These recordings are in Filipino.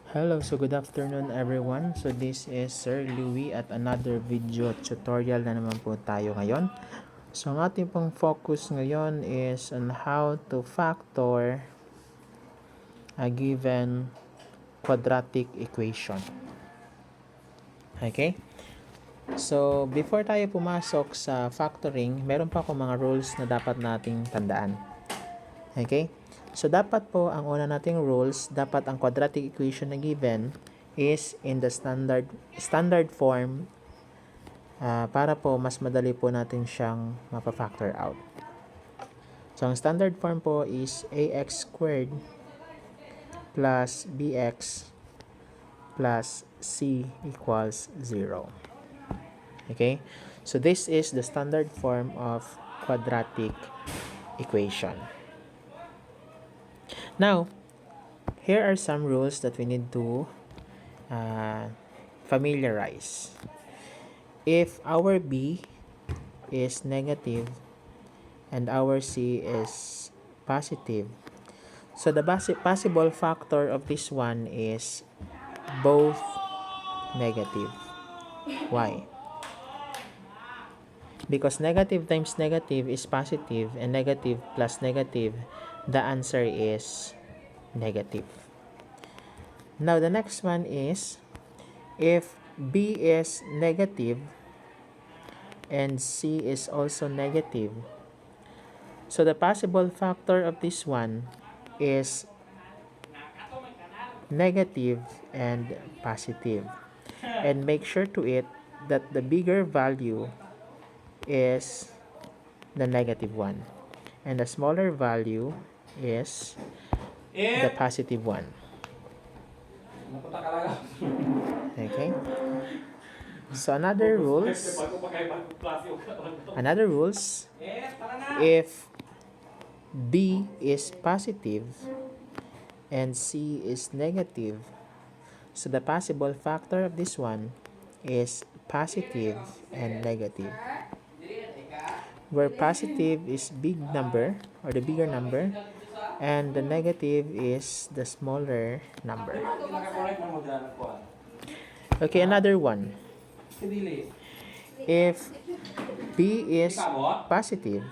Hello, so good afternoon everyone. So this is Sir Louie at another video tutorial na naman po tayo ngayon. So ang ating pong focus ngayon is on how to factor a given quadratic equation. Okay? So before tayo pumasok sa factoring, meron pa akong mga rules na dapat nating tandaan. Okay? So, dapat po, ang una nating rules, dapat ang quadratic equation na given is in the standard form para po mas madali po natin siyang mapa-factor out. So, ang standard form po is ax squared plus bx plus c equals 0. Okay? So, this is the standard form of quadratic equation. Now, here are some rules that we need to familiarize. If our b is negative and our c is positive, so the possible factor of this one is both negative. Why? Because negative times negative is positive and negative plus negative, the answer is negative. Now, the next one is if b is negative and c is also negative, so the possible factor of this one is negative and positive. And make sure to it that the bigger value is the negative one and the smaller value is the positive one. Okay? So another rules, if b is positive and c is negative, so the possible factor of this one is positive and negative, where positive is big number or the bigger number and the negative is the smaller number. Okay, another one. If b is positive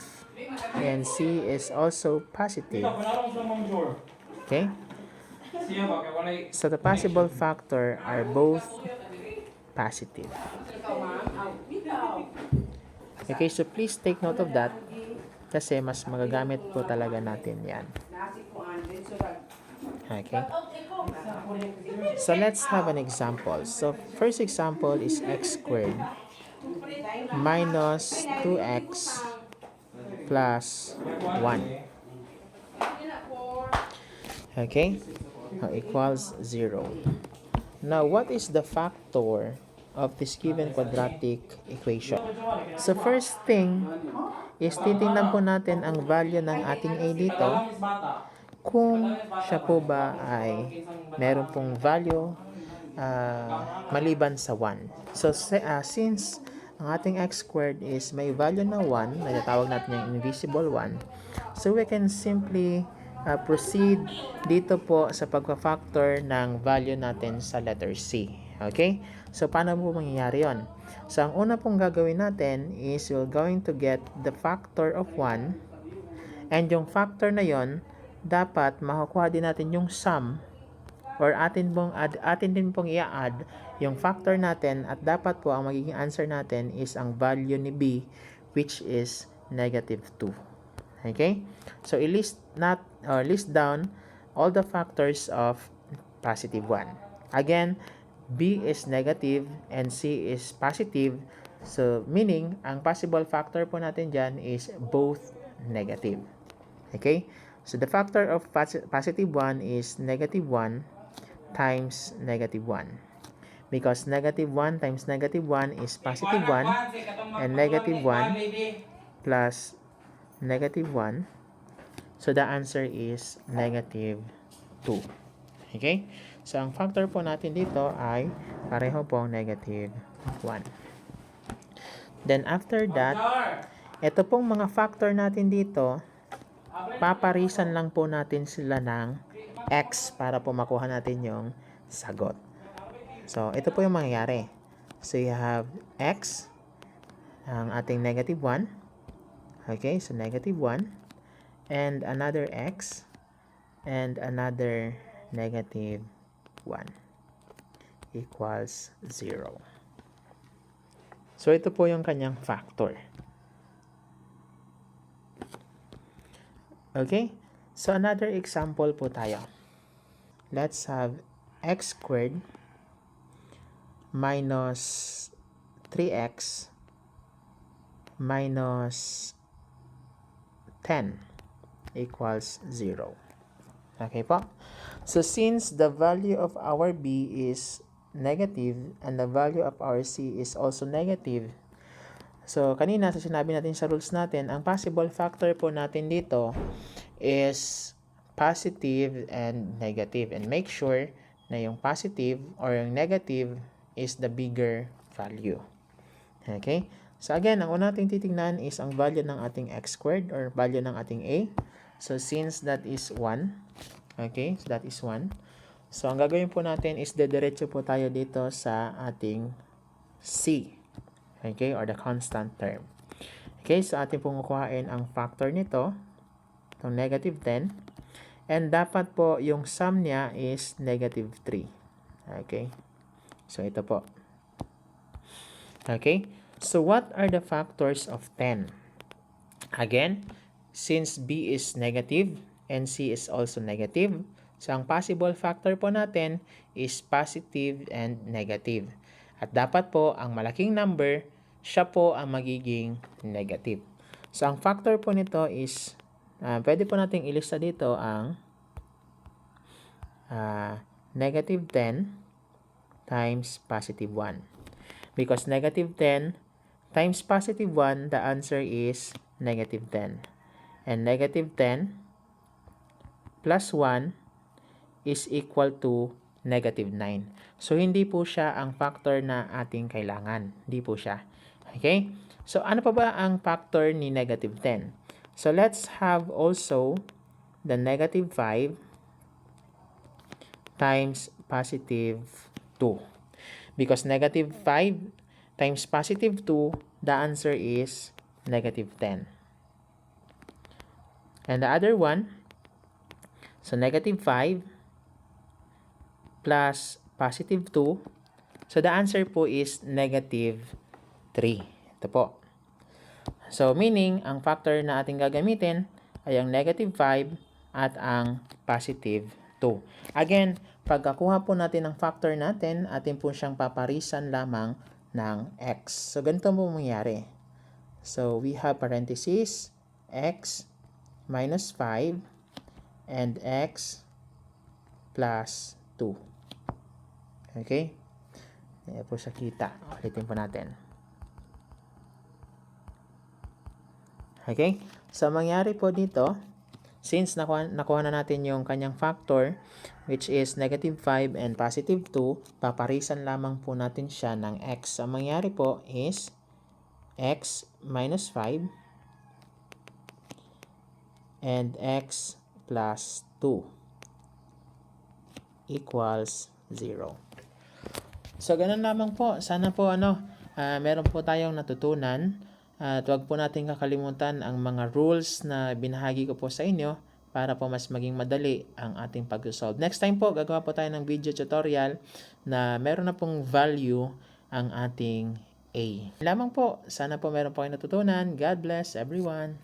and c is also positive, okay, so the possible factor are both positive. Okay, so please take note of that kasi mas magagamit po talaga natin yan. Okay. So let's have an example. So first example is x squared minus 2x plus 1. Okay, equals 0. Now, what is the factor of this given quadratic equation? So first thing is titingnan po natin ang value ng ating a dito kung siya po ba ay meron pong value maliban sa 1. So since ang ating x squared is may value na 1, natawag natin yung invisible 1, so we can simply proceed dito po sa pagpa-factor ng value natin sa letter C. Okay? So, paano po mangyayari yon? So, ang una pong gagawin natin is we're going to get the factor of 1, and yung factor na yon dapat makukuha din natin yung sum or atin din pong i-add yung factor natin, at dapat po ang magiging answer natin is ang value ni b, which is negative 2. Okay? So, list down all the factors of positive 1. Again, b is negative and c is positive. So, meaning, ang possible factor po natin dyan is both negative. Okay? So, the factor of positive 1 is negative 1 times negative 1. Because negative 1 times negative 1 is positive 1, and negative 1 plus negative 1. So, the answer is negative 2. Okay? So, ang factor po natin dito ay pareho pong negative 1. Then, after that, ito pong mga factor natin dito, paparisan lang po natin sila ng x para po makuha natin yung sagot. So, ito po yung mangyayari. So, you have x, ang ating negative 1. Okay, so negative 1. And another x, and another negative 1 equals 0. So, ito po yung kanyang factor. Okay? So, another example po tayo. Let's have x squared minus 3x minus 10 equals 0. Okay po? So, since the value of our b is negative and the value of our c is also negative, so kanina sa sinabi natin sa rules natin, ang possible factor po natin dito is positive and negative. And make sure na yung positive or yung negative is the bigger value. Okay? So again, ang una nating titingnan is ang value ng ating x squared or value ng ating a. So since that is 1, okay, so that is 1. So ang gagawin po natin is dediretso po tayo dito sa ating c. Okay, or the constant term. Okay, so ating pong kukuhain ang factor nito, itong negative 10. And dapat po yung sum niya is negative 3. Okay, so ito po. Okay, so what are the factors of 10? Again, since b is negative and c is also negative, so ang possible factor po natin is positive and negative. At dapat po ang malaking number, siya po ang magiging negative. So ang factor po nito is, pwede po nating ilista dito ang negative 10 times positive 1. Because negative 10 times positive 1, the answer is negative 10. And negative 10 plus 1 is equal to negative 9. So, hindi po siya ang factor na ating kailangan. Hindi po siya. Okay? So, ano pa ba ang factor ni negative 10? So, let's have also the negative 5 times positive 2. Because negative 5 times positive 2, the answer is negative 10. And the other one, so negative 5 plus positive 2, so the answer po is negative 3. Ito po. So meaning, ang factor na ating gagamitin ay ang negative 5 at ang positive 2. Again, pagkakuha po natin ang factor natin, atin po siyang paparisan lamang ng x. So ganito po mangyari. So we have parentheses, x minus 5 and x plus 2. Okay? Ayan po siya kita. Ulitin po natin. Okay? So, mangyari po dito, since nakuha na natin yung kanyang factor, which is negative 5 and positive 2, paparisan lamang po natin siya ng x. So, mangyari po is x minus 5 and x plus 2 equals 0. So, ganun lamang po. Sana po meron po tayong natutunan. At huwag po natin kakalimutan ang mga rules na binahagi ko po sa inyo para po mas maging madali ang ating pag-solve. Next time po, gagawa po tayo ng video tutorial na meron na pong value ang ating A. Lamang po, sana po meron po kayo natutunan. God bless everyone!